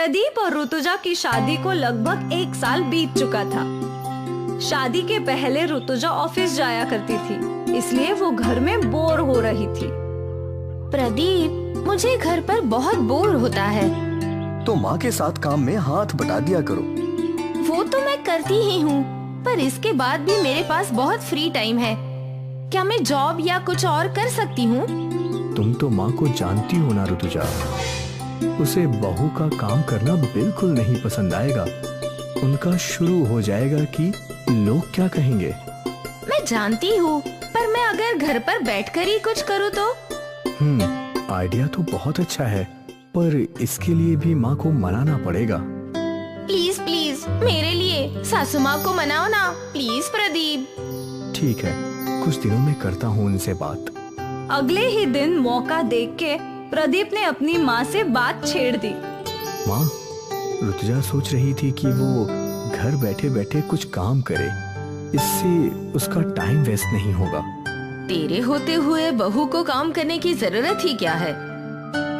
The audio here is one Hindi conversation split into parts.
प्रदीप और ऋतुजा की शादी को लगभग 1 साल बीत चुका था। शादी के पहले ऋतुजा ऑफिस जाया करती थी, इसलिए वो घर में बोर हो रही थी। प्रदीप, मुझे घर पर बहुत बोर होता है। तो माँ के साथ काम में हाथ बटा दिया करो। वो तो मैं करती ही हूँ, पर इसके बाद भी मेरे पास बहुत फ्री टाइम है। क्या मैं जॉब या कुछ और कर सकती हूँ? तुम तो माँ को जानती हो ना ऋतुजा, उसे बहू का काम करना बिल्कुल नहीं पसंद आएगा। उनका शुरू हो जाएगा कि लोग क्या कहेंगे। मैं जानती हूँ, पर मैं अगर घर पर बैठकर ही कुछ करूँ तो? आइडिया तो बहुत अच्छा है, पर इसके लिए भी माँ को मनाना पड़ेगा। प्लीज प्लीज मेरे लिए सासू माँ को मनाओ ना, प्लीज प्रदीप। ठीक है, कुछ दिनों में करता हूँ उनसे बात। अगले ही दिन मौका देख के प्रदीप ने अपनी माँ से बात छेड़ दी। माँ, ऋतुजा सोच रही थी कि वो घर बैठे बैठे कुछ काम करे, इससे उसका टाइम वेस्ट नहीं होगा। तेरे होते हुए बहू को काम करने की जरूरत ही क्या है?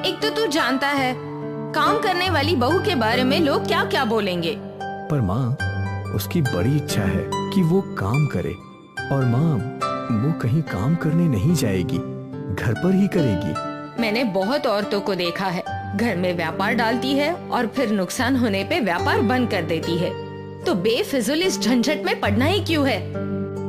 एक तो तू जानता है काम करने वाली बहू के बारे में लोग क्या क्या बोलेंगे। पर माँ, उसकी बड़ी इच्छा है कि वो काम करे, और माँ, वो कहीं काम करने नहीं जाएगी, घर पर ही करेगी। मैंने बहुत औरतों को देखा है, घर में व्यापार डालती है और फिर नुकसान होने पे व्यापार बंद कर देती है। तो बेफिजुल इस झंझट में पड़ना ही क्यों है?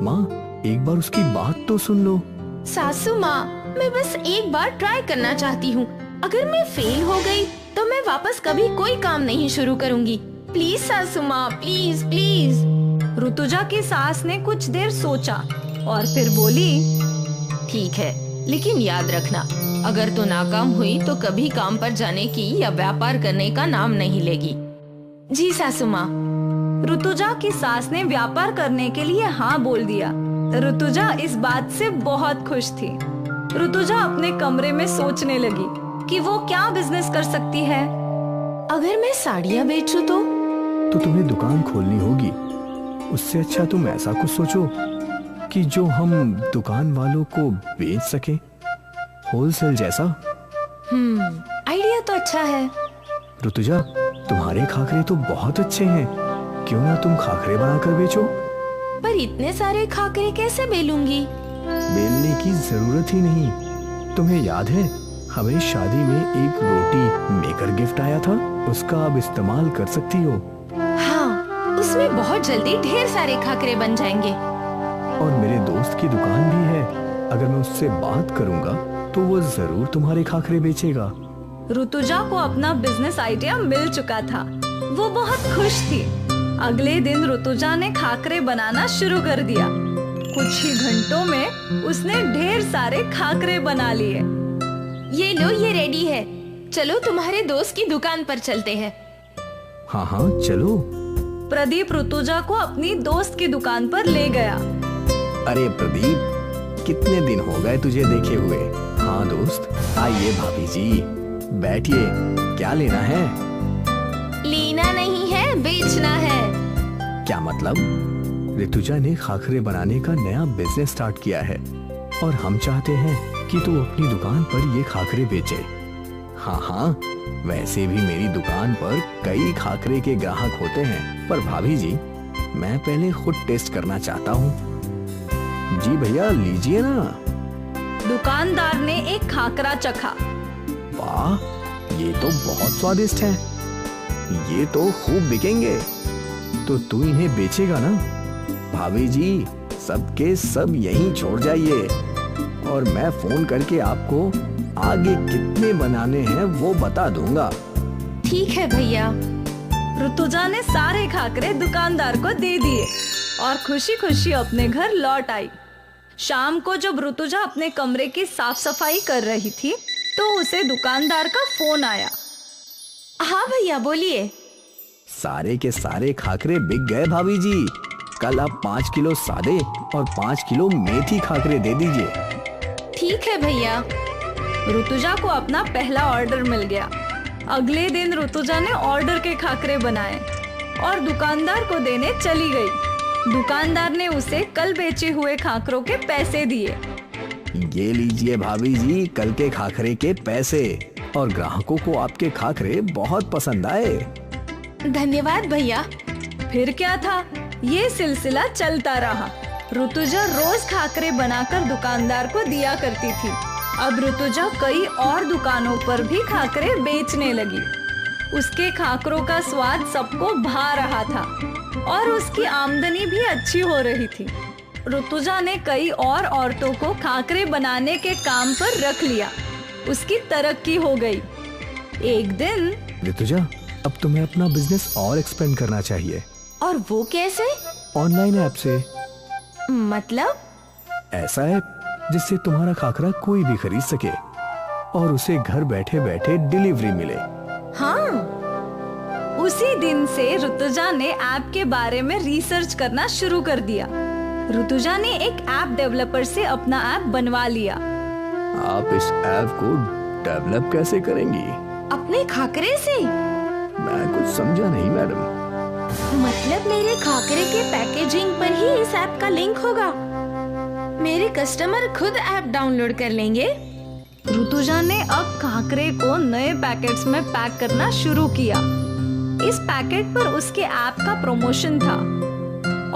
माँ, एक बार उसकी बात तो सुन लो। सासू माँ, मैं बस एक बार ट्राई करना चाहती हूँ। अगर मैं फेल हो गई तो मैं वापस कभी कोई काम नहीं शुरू करूँगी। प्लीज सासू माँ, प्लीज प्लीज। ऋतुजा की सास ने कुछ देर सोचा और फिर बोली, ठीक है, लेकिन याद रखना, अगर तू नाकाम हुई तो कभी काम पर जाने की या व्यापार करने का नाम नहीं लेगी। जी सासू माँ। ऋतुजा की सास ने व्यापार करने के लिए हाँ बोल दिया। ऋतुजा इस बात से बहुत खुश थी। ऋतुजा अपने कमरे में सोचने लगी कि वो क्या बिजनेस कर सकती है। अगर मैं साड़ियाँ बेचूं तो तुम्हें दुकान खोलनी होगी। उससे अच्छा तुम ऐसा कुछ सोचो कि जो हम दुकान वालों को बेच सके, होलसेल जैसा। आइडिया तो अच्छा है। ऋतुजा, तुम्हारे खाखरे तो बहुत अच्छे हैं, क्यों ना तुम खाखरे बनाकर बेचो? पर इतने सारे खाकरे कैसे बेलूंगी? बेलने की जरूरत ही नहीं। तुम्हें याद है, हमें शादी में एक रोटी मेकर गिफ्ट आया था, उसका अब इस्तेमाल कर सकती हो। हाँ, उसमें बहुत जल्दी ढेर सारे खाकरे बन जाएंगे। और मेरे दोस्त की दुकान भी है, अगर मैं उससे बात करूंगा तो वो जरूर तुम्हारे खाखरे बेचेगा। ऋतुजा को अपना बिजनेस आइडिया मिल चुका था। वो बहुत खुश थी। अगले दिन ऋतुजा ने खाकरे बनाना शुरू कर दिया। कुछ ही घंटों में उसने ढेर सारे खाकरे बना लिए। ये लो, ये रेडी है। चलो तुम्हारे दोस्त की दुकान पर चलते हैं। हाँ हाँ, चलो। प्रदीप ऋतुजा को अपनी दोस्त की दुकान पर ले गया। अरे प्रदीप, कितने दिन हो गए तुझे देखे हुए। हाँ दोस्त, आइए भाभी जी, बैठिए। क्या लेना है? लेना नहीं है, बेचना है। क्या मतलब? ऋतुजा ने खाखरे बनाने का नया बिजनेस स्टार्ट किया है और हम चाहते हैं कि तू अपनी दुकान पर ये खाखरे बेचे। हाँ हाँ, वैसे भी मेरी दुकान पर कई खाखरे के ग्राहक होते हैं, पर भाभी जी, मैं पहले खुद टेस्ट करना चाहता हूँ। जी भैया, लीजिए ना। दुकानदार ने एक खाकरा चखा। वाह, ये तो बहुत स्वादिष्ट है। ये तो खूब बिकेंगे। तो तू इन्हें बेचेगा ना? भाभी जी, सबके सब यहीं छोड़ जाइए और मैं फोन करके आपको आगे कितने बनाने हैं वो बता दूंगा। ठीक है भैया। ऋतुजा ने सारे खाकरे दुकानदार को दे दिए और खुशी खुशी अपने घर लौट आई। शाम को जब ऋतुजा अपने कमरे की साफ सफाई कर रही थी तो उसे दुकानदार का फोन आया। हाँ भैया, बोलिए। सारे के सारे खाकरे बिक गए भाभी जी। कल आप 5 किलो सादे और 5 किलो मेथी खाकरे दे दीजिए। ठीक है भैया। ऋतुजा को अपना पहला ऑर्डर मिल गया। अगले दिन ऋतुजा ने ऑर्डर के खाकरे बनाए और दुकानदार को देने चली गई। दुकानदार ने उसे कल बेचे हुए खाकरों के पैसे दिए। ये लीजिए भाभी जी, कल के खाखरे के पैसे। और ग्राहकों को आपके खाकरे बहुत पसंद आए। धन्यवाद भैया। फिर क्या था, ये सिलसिला चलता रहा। ऋतुजा रोज खाकरे बनाकर दुकानदार को दिया करती थी। अब ऋतुजा कई और दुकानों पर भी खाकरे बेचने लगी। उसके खाकरों का स्वाद सबको भा रहा था और उसकी आमदनी भी अच्छी हो रही थी। ऋतुजा ने कई और औरतों को खाकरे बनाने के काम पर रख लिया। उसकी तरक्की हो गई। एक दिन, ऋतुजा, अब तुम्हें अपना बिजनेस और एक्सपेंड करना चाहिए। और वो कैसे? ऑनलाइन ऐप से। मतलब? ऐसा ऐप जिससे तुम्हारा खाकरा कोई भी खरीद सके और उसे घर बैठे बैठे डिलीवरी मिले। हाँ। उसी दिन से ऋतुजा ने ऐप के बारे में रिसर्च करना शुरू कर दिया। ऋतुजा ने एक ऐप डेवलपर से अपना ऐप बनवा लिया। आप इस ऐप को डेवलप कैसे करेंगी? अपने खाकरे से? मैं कुछ समझा नहीं मैडम। मतलब मेरे खाकरे के पैकेजिंग पर ही इस ऐप का लिंक होगा। मेरे कस्टमर खुद ऐप डाउनलोड कर लेंगे। ऋतुजा ने अब खाकरे को नए पैकेट्स में पैक करना शुरू किया। इस पैकेट पर उसके ऐप का प्रमोशन था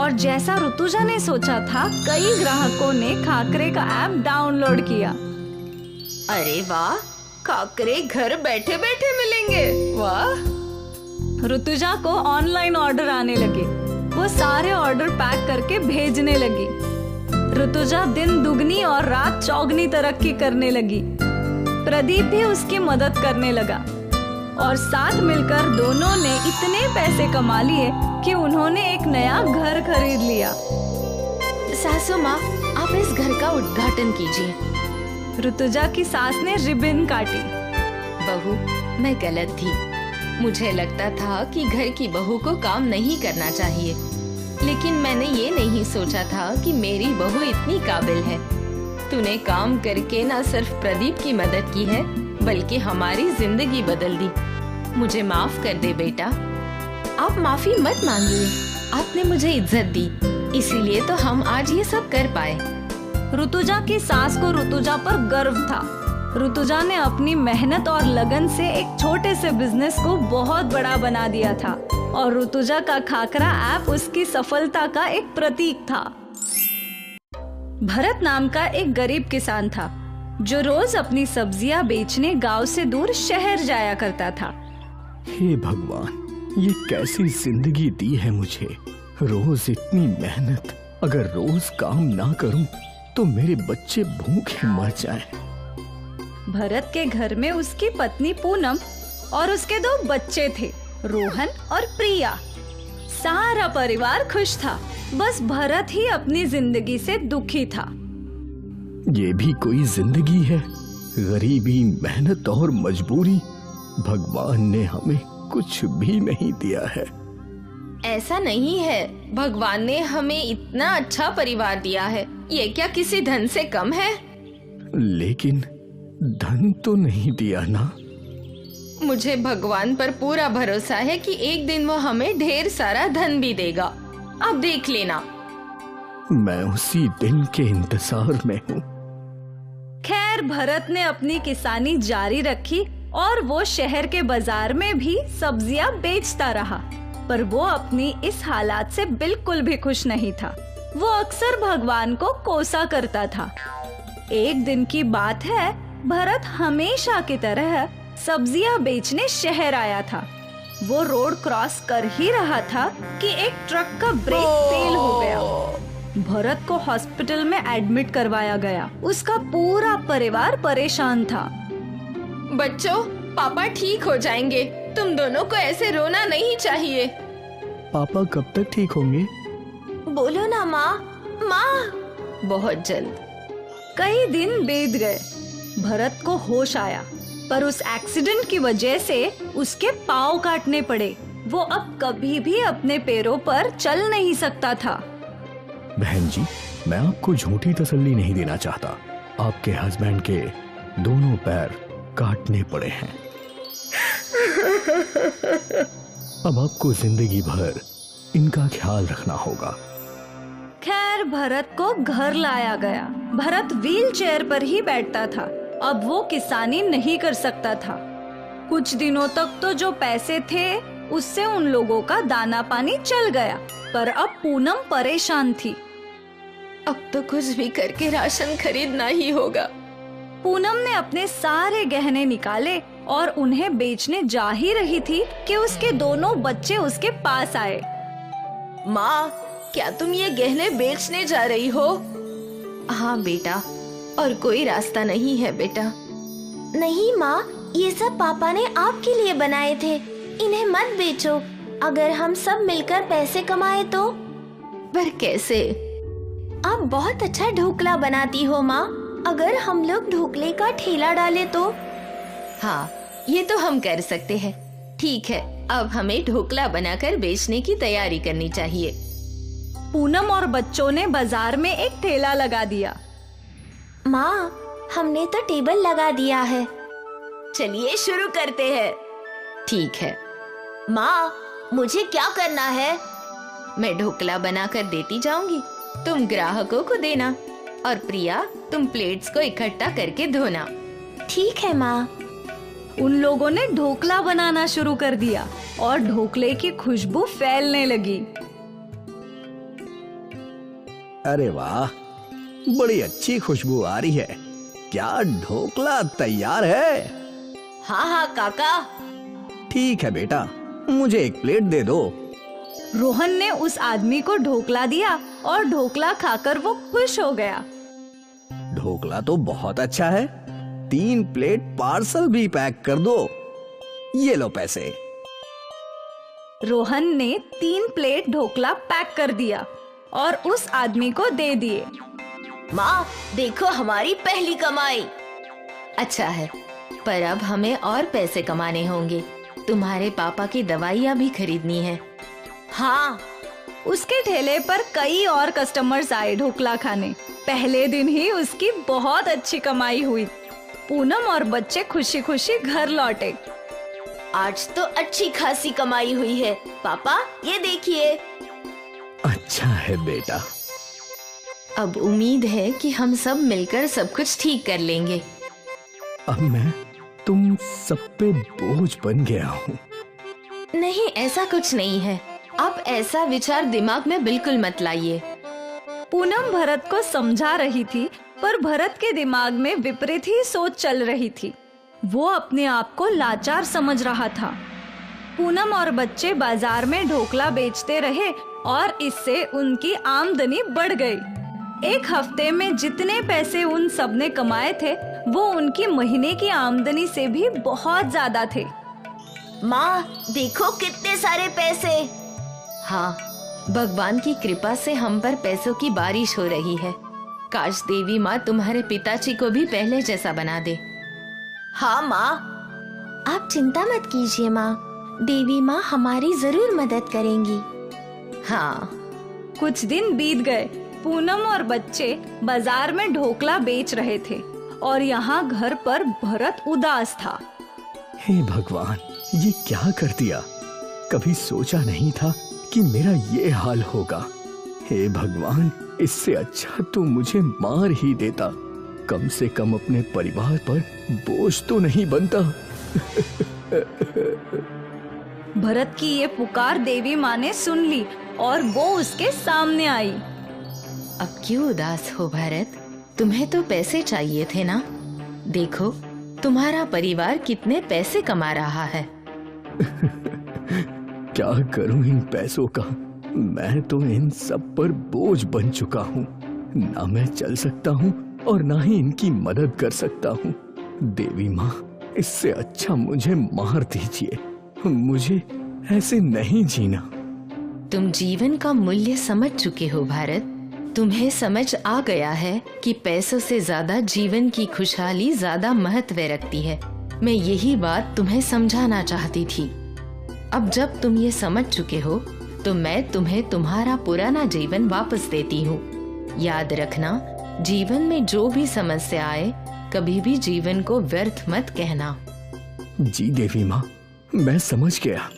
और जैसा ऋतुजा ने सोचा था, कई ग्राहकों ने खाकरे का ऐप डाउनलोड किया। अरे वाह, खाकरे घर बैठे बैठे मिलेंगे। वाह। ऋतुजा को ऑनलाइन ऑर्डर आने लगे। वो सारे ऑर्डर पैक करके भेजने लगी। ऋतुजा दिन दुगनी और रात चौगनी तरक्की करने लगी। प्रदीप भी उसकी मदद करने लगा और साथ मिलकर दोनों ने इतने पैसे कमा लिए कि उन्होंने एक नया घर खरीद लिया। सासू माँ, आप इस घर का उद्घाटन कीजिए। ऋतुजा की सास ने रिबन काटी। बहू, मैं गलत थी। मुझे लगता था कि घर की बहू को काम नहीं करना चाहिए, लेकिन मैंने ये नहीं सोचा था कि मेरी बहू इतनी काबिल है। तूने काम करके न सिर्फ प्रदीप की मदद की है, बल्कि हमारी जिंदगी बदल दी। मुझे माफ कर दे बेटा। आप माफी मत मांगिए। आपने मुझे इज्जत दी, इसीलिए तो हम आज ये सब कर पाए। ऋतुजा की सास को ऋतुजा पर गर्व था। ऋतुजा ने अपनी मेहनत और लगन से एक छोटे से बिजनेस को बहुत बड़ा बना दिया था और ऋतुजा का खाकरा ऐप उसकी सफलता का एक प्रतीक था। भरत नाम का एक गरीब किसान था जो रोज अपनी सब्जियां बेचने गांव से दूर शहर जाया करता था। हे भगवान, ये कैसी जिंदगी दी है मुझे। रोज इतनी मेहनत, अगर रोज काम ना करूं तो मेरे बच्चे भूखे मर जाएं। भरत के घर में उसकी पत्नी पूनम और उसके 2 बच्चे थे, रोहन और प्रिया। सारा परिवार खुश था, बस भरत ही अपनी जिंदगी से दुखी था। ये भी कोई जिंदगी है? गरीबी, मेहनत और मजबूरी। भगवान ने हमें कुछ भी नहीं दिया है। ऐसा नहीं है, भगवान ने हमें इतना अच्छा परिवार दिया है। ये क्या किसी धन से कम है? लेकिन धन तो नहीं दिया ना। मुझे भगवान पर पूरा भरोसा है कि एक दिन वो हमें ढेर सारा धन भी देगा। अब देख लेना। मैं उसी दिन के इंतजार में हूँ। खैर, भरत ने अपनी किसानी जारी रखी और वो शहर के बाजार में भी सब्जियां बेचता रहा, पर वो अपनी इस हालात से बिल्कुल भी खुश नहीं था। वो अक्सर भगवान को कोसा करता था। एक दिन की बात है, भरत हमेशा की तरह सब्जियां बेचने शहर आया था। वो रोड क्रॉस कर ही रहा था कि एक ट्रक का ब्रेक फेल हो गया। भरत को हॉस्पिटल में एडमिट करवाया गया। उसका पूरा परिवार परेशान था। बच्चों, पापा ठीक हो जाएंगे। तुम दोनों को ऐसे रोना नहीं चाहिए। पापा कब तक ठीक होंगे? बोलो ना माँ। माँ, बहुत जल्द। कई दिन बीत गए। भरत को होश आया, पर उस एक्सीडेंट की वजह से उसके पाँव काटने पड़े। वो अब कभी भी अपने पैरों पर चल नहीं सकता था। बहन जी, मैं आपको झूठी तसल्ली नहीं देना चाहता। आपके हस्बैंड के दोनों पैर काटने पड़े हैं। अब आपको जिंदगी भर इनका ख्याल रखना होगा। खैर, भरत को घर लाया गया। भरत व्हील चेयर पर ही बैठता था। अब वो किसानी नहीं कर सकता था। कुछ दिनों तक तो जो पैसे थे उससे उन लोगों का दाना पानी चल गया, पर अब पूनम परेशान थी। अब तो कुछ भी करके राशन खरीदना ही होगा। पूनम ने अपने सारे गहने निकाले और उन्हें बेचने जा ही रही थी कि उसके दोनों बच्चे उसके पास आए। माँ, क्या तुम ये गहने बेचने जा रही हो? हाँ बेटा, और कोई रास्ता नहीं है बेटा। नहीं माँ, ये सब पापा ने आपके लिए बनाए थे, इन्हें मत बेचो। अगर हम सब मिलकर पैसे कमाए तो? पर कैसे? आप बहुत अच्छा ढोकला बनाती हो माँ, अगर हम लोग ढोकले का ठेला डाले तो? हाँ, ये तो हम कर सकते हैं। ठीक है, अब हमें ढोकला बनाकर बेचने की तैयारी करनी चाहिए। पूनम और बच्चों ने बाजार में एक ठेला लगा दिया। माँ, हमने तो टेबल लगा दिया है। चलिए शुरू करते हैं। ठीक है। माँ, मुझे क्या करना है? मैं ढोकला बनाकर देती जाऊंगी, तुम ग्राहकों को देना, और प्रिया तुम प्लेट्स को इकट्ठा करके धोना। ठीक है माँ। उन लोगों ने ढोकला बनाना शुरू कर दिया और ढोकले की खुशबू फैलने लगी। अरे वाह, बड़ी अच्छी खुशबू आ रही है। क्या ढोकला तैयार है? हाँ हाँ काका। ठीक है बेटा, मुझे एक प्लेट दे दो। रोहन ने उस आदमी को ढोकला दिया और ढोकला खाकर वो खुश हो गया। ढोकला तो बहुत अच्छा है, 3 प्लेट पार्सल भी पैक कर दो। ये लो पैसे। रोहन ने 3 प्लेट ढोकला पैक कर दिया और उस आदमी को दे दिए। माँ, देखो हमारी पहली कमाई। अच्छा है, पर अब हमें और पैसे कमाने होंगे। तुम्हारे पापा की दवाइयाँ भी खरीदनी है। हाँ। उसके ठेले पर कई और कस्टमर्स आए ढोकला खाने। पहले दिन ही उसकी बहुत अच्छी कमाई हुई। पूनम और बच्चे खुशी खुशी घर लौटे। आज तो अच्छी खासी कमाई हुई है। पापा, ये देखिए। अच्छा है बेटा। अब उम्मीद है कि हम सब मिलकर सब कुछ ठीक कर लेंगे। अब मैं तुम सब पे बोझ बन गया हूँ। नहीं, ऐसा कुछ नहीं है। आप ऐसा विचार दिमाग में बिल्कुल मत लाइए। पूनम भरत को समझा रही थी, पर भरत के दिमाग में विपरीत ही सोच चल रही थी। वो अपने आप को लाचार समझ रहा था। पूनम और बच्चे बाजार में ढोकला बेचते रहे और इससे उनकी आमदनी बढ़ गई। एक हफ्ते में जितने पैसे उन सब ने कमाए थे, वो उनकी महीने की आमदनी से भी बहुत ज्यादा थे। माँ, देखो कितने सारे पैसे। हाँ, भगवान की कृपा से हम पर पैसों की बारिश हो रही है। काश देवी माँ तुम्हारे पिताजी को भी पहले जैसा बना दे। हाँ माँ। आप चिंता मत कीजिए माँ, देवी माँ हमारी जरूर मदद करेंगी। हाँ। कुछ दिन बीत गए। पूनम और बच्चे बाजार में ढोकला बेच रहे थे और यहाँ घर पर भरत उदास था। हे भगवान, ये क्या कर दिया? कभी सोचा नहीं था कि मेरा ये हाल होगा। हे भगवान, इससे अच्छा तो मुझे मार ही देता। कम से कम अपने परिवार पर बोझ तो नहीं बनता। भरत की ये पुकार देवी माँ ने सुन ली और वो उसके सामने आई। अब क्यों उदास हो भरत? तुम्हें तो पैसे चाहिए थे ना? देखो, तुम्हारा परिवार कितने पैसे कमा रहा है। क्या करूं इन पैसों का? मैं तो इन सब पर बोझ बन चुका हूँ। ना मैं चल सकता हूँ और ना ही इनकी मदद कर सकता हूँ। देवी माँ, इससे अच्छा मुझे मार दीजिए। मुझे ऐसे नहीं जीना। तुम जीवन का मूल्य समझ चुके हो भारत। तुम्हें समझ आ गया है कि पैसों से ज्यादा जीवन की खुशहाली ज्यादा महत्व रखती है। मैं यही बात तुम्हें समझाना चाहती थी। अब जब तुम ये समझ चुके हो तो मैं तुम्हें तुम्हारा पुराना जीवन वापस देती हूँ। याद रखना, जीवन में जो भी समस्या आए, कभी भी जीवन को व्यर्थ मत कहना। जी देवी माँ, मैं समझ गया।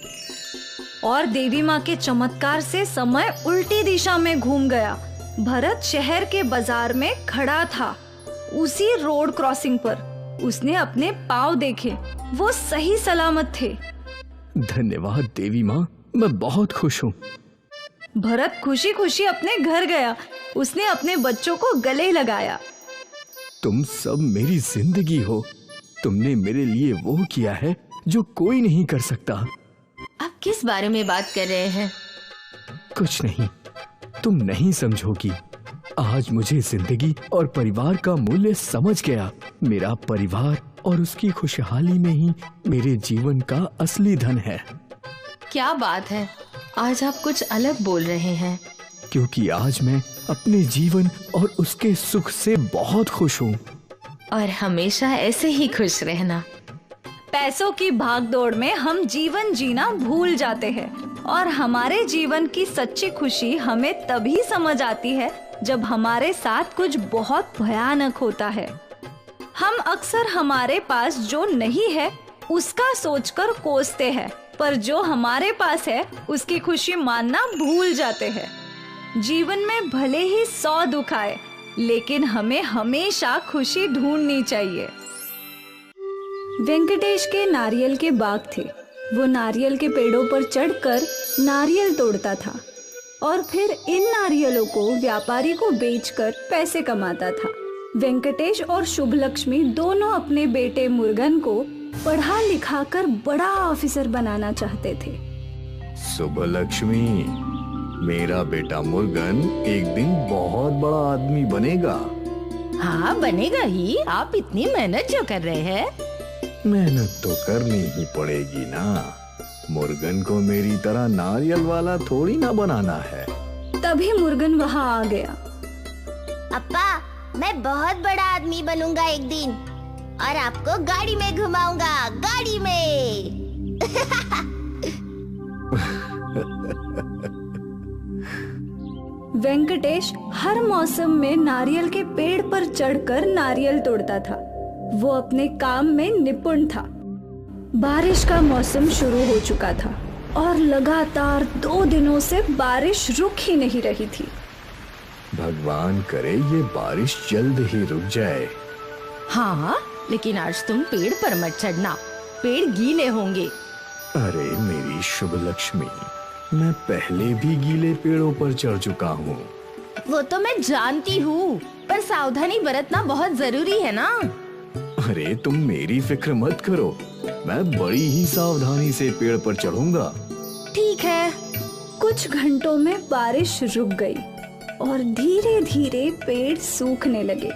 और देवी माँ के चमत्कार से समय उल्टी दिशा में घूम गया। भरत शहर के बाजार में खड़ा था, उसी रोड क्रॉसिंग पर। उसने अपने पाँव देखे, वो सही सलामत थे। धन्यवाद देवी माँ, मैं बहुत खुश हूँ। भरत खुशी खुशी अपने घर गया। उसने अपने बच्चों को गले लगाया। तुम सब मेरी जिंदगी हो। तुमने मेरे लिए वो किया है जो कोई नहीं कर सकता। आप किस बारे में बात कर रहे हैं? कुछ नहीं, तुम नहीं समझोगी। आज मुझे जिंदगी और परिवार का मूल्य समझ गया। मेरा परिवार और उसकी खुशहाली में ही मेरे जीवन का असली धन है। क्या बात है, आज आप कुछ अलग बोल रहे हैं। क्योंकि आज मैं अपने जीवन और उसके सुख से बहुत खुश हूँ। और हमेशा ऐसे ही खुश रहना। पैसों की भागदौड़ में हम जीवन जीना भूल जाते हैं और हमारे जीवन की सच्ची खुशी हमें तभी समझ आती है जब हमारे साथ कुछ बहुत भयानक होता है। हम अक्सर हमारे पास जो नहीं है उसका सोचकर कोसते हैं, पर जो हमारे पास है उसकी खुशी मानना भूल जाते हैं। जीवन में भले ही 100 दुख आए, लेकिन हमें हमेशा खुशी ढूंढनी चाहिए। वेंकटेश के नारियल के बाग थे। वो नारियल के पेड़ों पर चढ़कर नारियल तोड़ता था और फिर इन नारियलों को व्यापारी को बेचकर पैसे कमाता था। वेंकटेश और शुभलक्ष्मी दोनों अपने बेटे मुर्गन को पढ़ा लिखा कर बड़ा ऑफिसर बनाना चाहते थे। शुभलक्ष्मी, मेरा बेटा मुर्गन एक दिन बहुत बड़ा आदमी बनेगा। हाँ, बनेगा ही। आप इतनी मेहनत जो कर रहे हैं। मेहनत तो करनी ही पड़ेगी ना। मुर्गन को मेरी तरह नारियल वाला थोड़ी ना बनाना है। तभी मुर्गन वहाँ आ गया। अप्पा, मैं बहुत बड़ा आदमी बनूंगा एक दिन और आपको गाड़ी में घुमाऊंगा, गाड़ी में। वेंकटेश हर मौसम में नारियल के पेड़ पर चढ़कर नारियल तोड़ता था। वो अपने काम में निपुण था। बारिश का मौसम शुरू हो चुका था और लगातार 2 दिनों से बारिश रुक ही नहीं रही थी। भगवान करे ये बारिश जल्द ही रुक जाए। हाँ, लेकिन आज तुम पेड़ पर मत चढ़ना, पेड़ गीले होंगे। अरे मेरी शुभलक्ष्मी, मैं पहले भी गीले पेड़ों पर चढ़ चुका हूँ। वो तो मैं जानती हूँ, पर सावधानी बरतना बहुत जरूरी है ना। अरे तुम मेरी फिक्र मत करो, मैं बड़ी ही सावधानी से पेड़ पर चढ़ूंगा। ठीक है। कुछ घंटों में बारिश रुक गई और धीरे धीरे पेड़ सूखने लगे।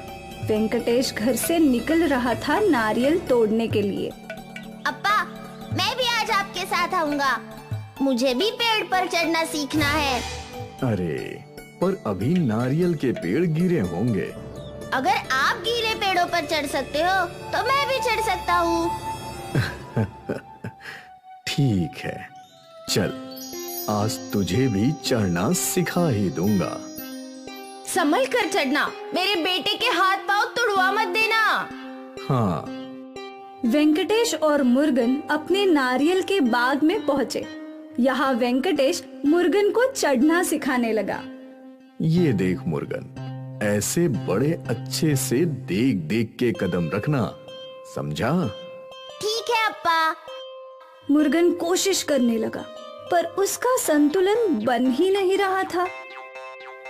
वेंकटेश घर से निकल रहा था नारियल तोड़ने के लिए। अप्पा, मैं भी आज आपके साथ आऊंगा। मुझे भी पेड़ पर चढ़ना सीखना है। अरे पर अभी नारियल के पेड़ गिरे होंगे। अगर आप गीले पेड़ों पर चढ़ सकते हो तो मैं भी चढ़ सकता हूँ। ठीक है, चल आज तुझे भी चढ़ना सिखा ही दूंगा। संभल कर चढ़ना, मेरे बेटे के हाथ पांव तुड़वा मत देना। हाँ। वेंकटेश और मुर्गन अपने नारियल के बाग में पहुँचे। यहाँ वेंकटेश मुर्गन को चढ़ना सिखाने लगा। ये देख मुर्गन, ऐसे बड़े अच्छे से देख देख के कदम रखना, समझा? ठीक है अप्पा। मुर्गन कोशिश करने लगा, पर उसका संतुलन बन ही नहीं रहा था।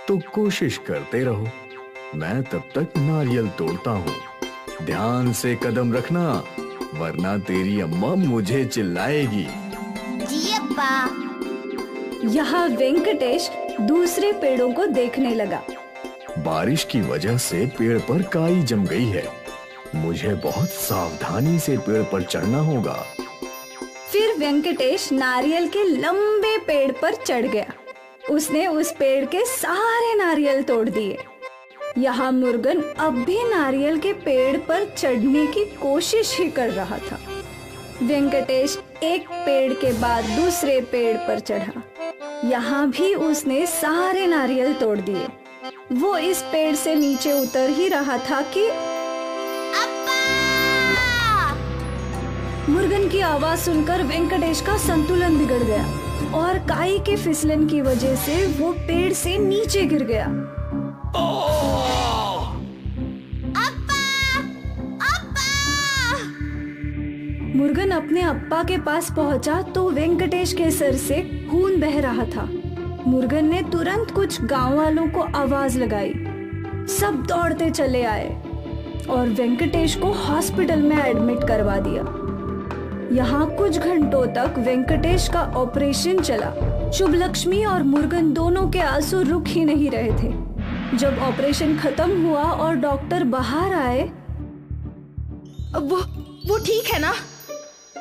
तो कोशिश करते रहो, मैं तब तक नारियल तोड़ता हूँ। ध्यान से कदम रखना, वरना तेरी अम्मा मुझे चिल्लाएगी। जी अप्पा। यहाँ वेंकटेश दूसरे पेड़ों को देखने लगा। बारिश की वजह से पेड़ पर काई जम गई है। मुझे बहुत सावधानी से पेड़ पर चढ़ना होगा। फिर वेंकटेश नारियल के लंबे पेड़ पर चढ़ गया। उसने उस पेड़ के सारे नारियल तोड़ दिए। यहाँ मुर्गन अब भी नारियल के पेड़ पर चढ़ने की कोशिश ही कर रहा था। वेंकटेश एक पेड़ के बाद दूसरे पेड़ पर चढ़ा। यहाँ भी उसने सारे नारियल तोड़ दिए। वो इस पेड़ से नीचे उतर ही रहा था कि मुर्गन की आवाज सुनकर वेंकटेश का संतुलन बिगड़ गया और काई के फिसलन की वजह से वो पेड़ से नीचे गिर गया। अप्पा! अप्पा! मुर्गन अपने अप्पा के पास पहुंचा तो वेंकटेश के सर से खून बह रहा था। मुर्गन ने तुरंत कुछ गांव वालों को आवाज लगाई। सब दौड़ते चले आए और वेंकटेश को हॉस्पिटल में एडमिट करवा दिया। यहाँ कुछ घंटों तक वेंकटेश का ऑपरेशन चला। शुभलक्ष्मी और मुर्गन दोनों के आंसू रुक ही नहीं रहे थे। जब ऑपरेशन खत्म हुआ और डॉक्टर बाहर आए, वो ठीक है ना?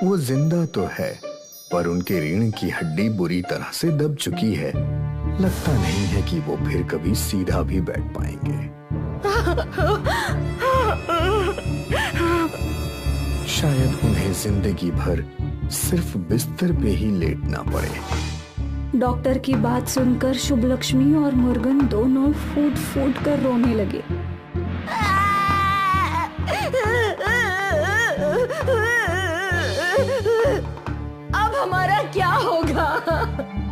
वो जिंदा तो है, पर उनके रीढ़ की हड्डी बुरी तरह से दब चुकी है। लगता नहीं है कि वो फिर कभी सीधा भी बैठ पाएंगे। शायद उन्हें जिंदगी भर सिर्फ बिस्तर पे ही लेटना पड़े। डॉक्टर की बात सुनकर शुभलक्ष्मी और मुर्गन दोनों फूट फूट कर रोने लगे। अब हमारा क्या होगा?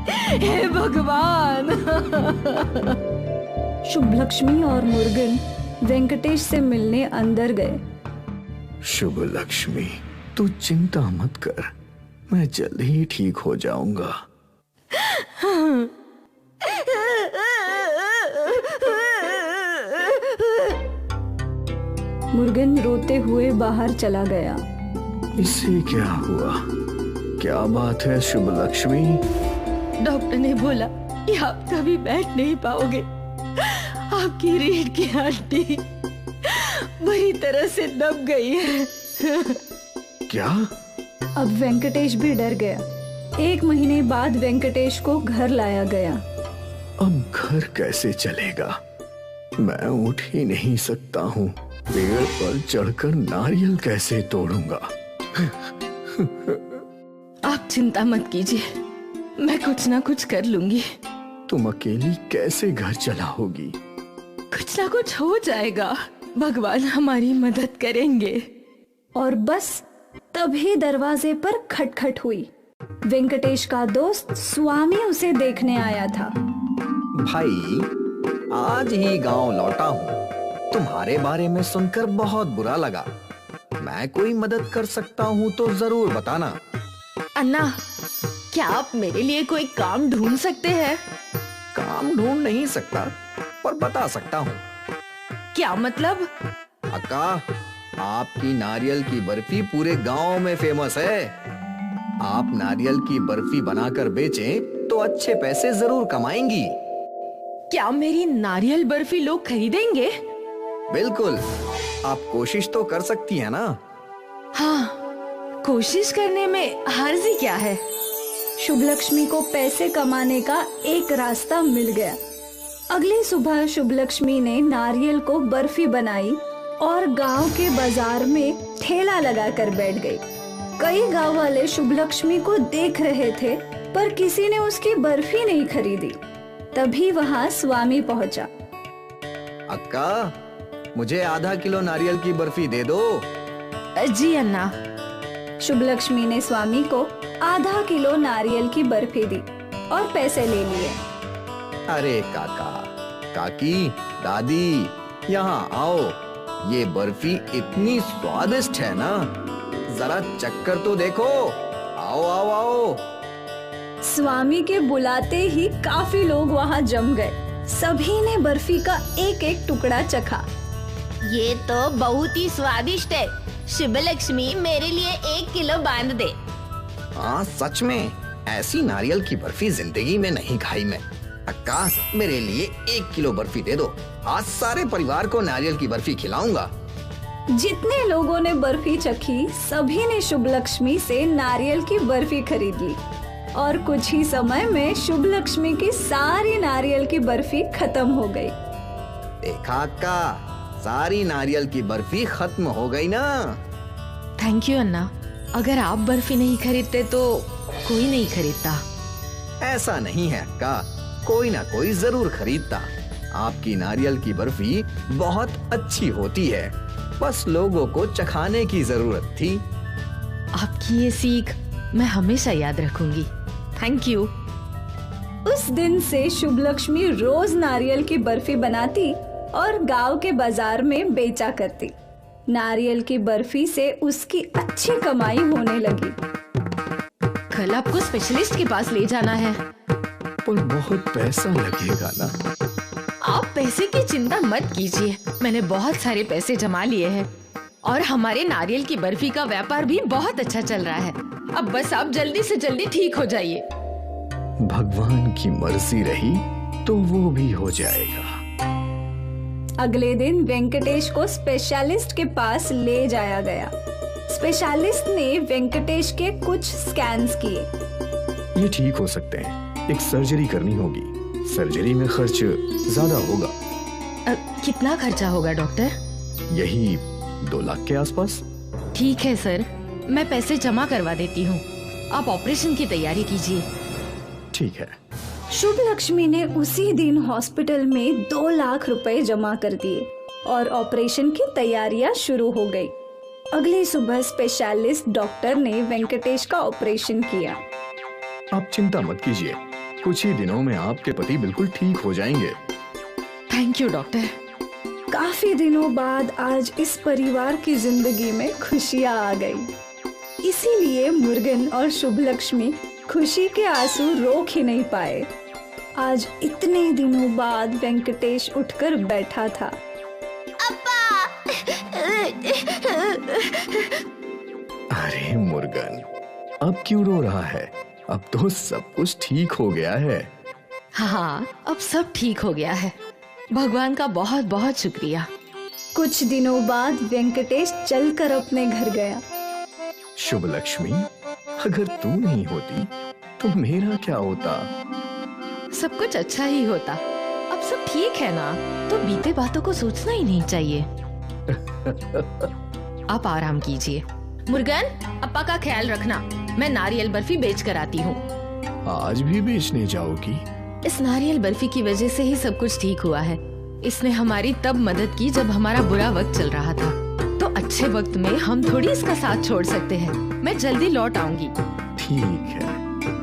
हे भगवान! शुभलक्ष्मी और मुर्गन वेंकटेश से मिलने अंदर गए। शुभलक्ष्मी, तू चिंता मत कर, मैं जल्द ही ठीक हो जाऊंगा। मुर्गन रोते हुए बाहर चला गया। इससे क्या हुआ? क्या बात है शुभलक्ष्मी? डॉक्टर ने बोला कि आप कभी बैठ नहीं पाओगे। आपकी रीढ़ की हड्डी बुरी तरह से दब गई है। क्या? अब वेंकटेश भी डर गया। 1 महीने बाद वेंकटेश को घर लाया गया। अब घर कैसे चलेगा? मैं उठ ही नहीं सकता हूँ। पेड़ पर चढ़कर नारियल कैसे तोड़ूंगा? आप चिंता मत कीजिए, मैं कुछ ना कुछ कर लूंगी। तुम अकेली कैसे घर चलाओगी? कुछ ना कुछ हो जाएगा, भगवान हमारी मदद करेंगे। और बस तभी दरवाजे पर खटखट हुई। वेंकटेश का दोस्त स्वामी उसे देखने आया था। भाई, आज ही गांव लौटा हूँ। तुम्हारे बारे में सुनकर बहुत बुरा लगा। मैं कोई मदद कर सकता हूँ तो जरूर बताना। अन्ना, क्या आप मेरे लिए कोई काम ढूंढ सकते हैं? काम ढूंढ नहीं सकता, पर बता सकता हूँ। क्या मतलब? अक्का, आपकी नारियल की बर्फी पूरे गांव में फेमस है। आप नारियल की बर्फी बनाकर बेचें तो अच्छे पैसे जरूर कमाएंगी। क्या मेरी नारियल बर्फी लोग खरीदेंगे? बिल्कुल, आप कोशिश तो कर सकती हैं ना। हाँ, कोशिश करने में हर्जी क्या है? शुभलक्ष्मी को पैसे कमाने का एक रास्ता मिल गया। अगली सुबह शुभलक्ष्मी ने नारियल को बर्फी बनाई और गांव के बाजार में ठेला लगाकर बैठ गई। कई गांव वाले शुभलक्ष्मी को देख रहे थे, पर किसी ने उसकी बर्फी नहीं खरीदी। तभी वहां स्वामी पहुंचा। अक्का, मुझे आधा किलो नारियल की बर्फी दे दो। जी अन्ना। शुभलक्ष्मी ने स्वामी को आधा किलो नारियल की बर्फी दी और पैसे ले लिए। अरे काका, काकी, दादी, यहाँ आओ। ये बर्फी इतनी स्वादिष्ट है ना, जरा चक्कर तो देखो। आओ आओ आओ। स्वामी के बुलाते ही काफी लोग वहाँ जम गए। सभी ने बर्फी का एक एक टुकड़ा चखा। ये तो बहुत ही स्वादिष्ट है। शुभलक्ष्मी, मेरे लिए 1 किलो बांध दे। हाँ, सच में ऐसी नारियल की बर्फी जिंदगी में नहीं खाई मैं। अक्का, मेरे लिए 1 किलो बर्फी दे दो। आज सारे परिवार को नारियल की बर्फी खिलाऊंगा। जितने लोगों ने बर्फी चखी, सभी ने शुभलक्ष्मी से नारियल की बर्फी खरीद ली और कुछ ही समय में शुभलक्ष्मी की सारी नारियल की बर्फी खत्म हो गई। देखा अक्का, सारी नारियल की बर्फी खत्म हो गई ना। थैंक यू अन्ना। अगर आप बर्फी नहीं खरीदते तो कोई नहीं खरीदता। ऐसा नहीं है अक्का, कोई ना कोई जरूर खरीदता। आपकी नारियल की बर्फी बहुत अच्छी होती है, बस लोगों को चखाने की जरूरत थी। आपकी ये सीख मैं हमेशा याद रखूंगी। Thank you. उस दिन से शुभलक्ष्मी रोज नारियल की बर्फी बनाती और गांव के बाजार में बेचा करती। नारियल की बर्फी से उसकी अच्छी कमाई होने लगी। कल आपको स्पेशलिस्ट के पास ले जाना है। पर बहुत पैसा लगेगा ना। आप पैसे की चिंता मत कीजिए, मैंने बहुत सारे पैसे जमा लिए हैं और हमारे नारियल की बर्फी का व्यापार भी बहुत अच्छा चल रहा है। अब बस आप जल्दी से जल्दी ठीक हो जाइए। भगवान की मर्जी रही तो वो भी हो जाएगा। अगले दिन वेंकटेश को स्पेशलिस्ट के पास ले जाया गया। स्पेशलिस्ट ने वेंकटेश के कुछ स्कैन्स किए। ये ठीक हो सकते हैं, एक सर्जरी करनी होगी। सर्जरी में खर्च ज्यादा होगा। कितना खर्चा होगा डॉक्टर? यही 2 लाख के आसपास। ठीक है सर, मैं पैसे जमा करवा देती हूँ, आप ऑपरेशन की तैयारी कीजिए। ठीक है। शुभ लक्ष्मी ने उसी दिन हॉस्पिटल में 2 लाख रुपए जमा कर दिए और ऑपरेशन की तैयारियां शुरू हो गई। अगली सुबह स्पेशलिस्ट डॉक्टर ने वेंकटेश का ऑपरेशन किया। आप चिंता मत कीजिए, कुछ ही दिनों में आपके पति बिल्कुल ठीक हो जाएंगे। Thank you doctor. काफी दिनों बाद आज इस परिवार की जिंदगी में खुशियां आ गई। इसीलिए मुर्गन और शुभ लक्ष्मी खुशी के आंसू रोक ही नहीं पाए। आज इतने दिनों बाद वेंकटेश उठकर बैठा था। अरे मुर्गन, अब क्यों रो रहा है? अब तो सब कुछ ठीक हो गया है। हाँ, अब सब ठीक हो गया है। भगवान का बहुत बहुत शुक्रिया। कुछ दिनों बाद वेंकटेश चलकर अपने घर गया। शुभ लक्ष्मी, अगर तू नहीं होती तो मेरा क्या होता? सब कुछ अच्छा ही होता। अब सब ठीक है ना, तो बीते बातों को सोचना ही नहीं चाहिए। आप आराम कीजिए। मुर्गन, अप्पा का ख्याल रखना, मैं नारियल बर्फी बेच कर आती हूँ। आज भी बेचने जाओगी? इस नारियल बर्फी की वजह से ही सब कुछ ठीक हुआ है। इसने हमारी तब मदद की जब हमारा बुरा वक्त चल रहा था, तो अच्छे वक्त में हम थोड़ी इसका साथ छोड़ सकते हैं। मैं जल्दी लौट आऊंगी। ठीक है।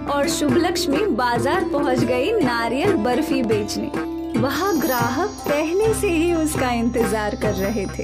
और शुभ लक्ष्मी बाजार पहुंच गई नारियल बर्फी बेचने। वहाँ ग्राहक पहले से ही उसका इंतजार कर रहे थे।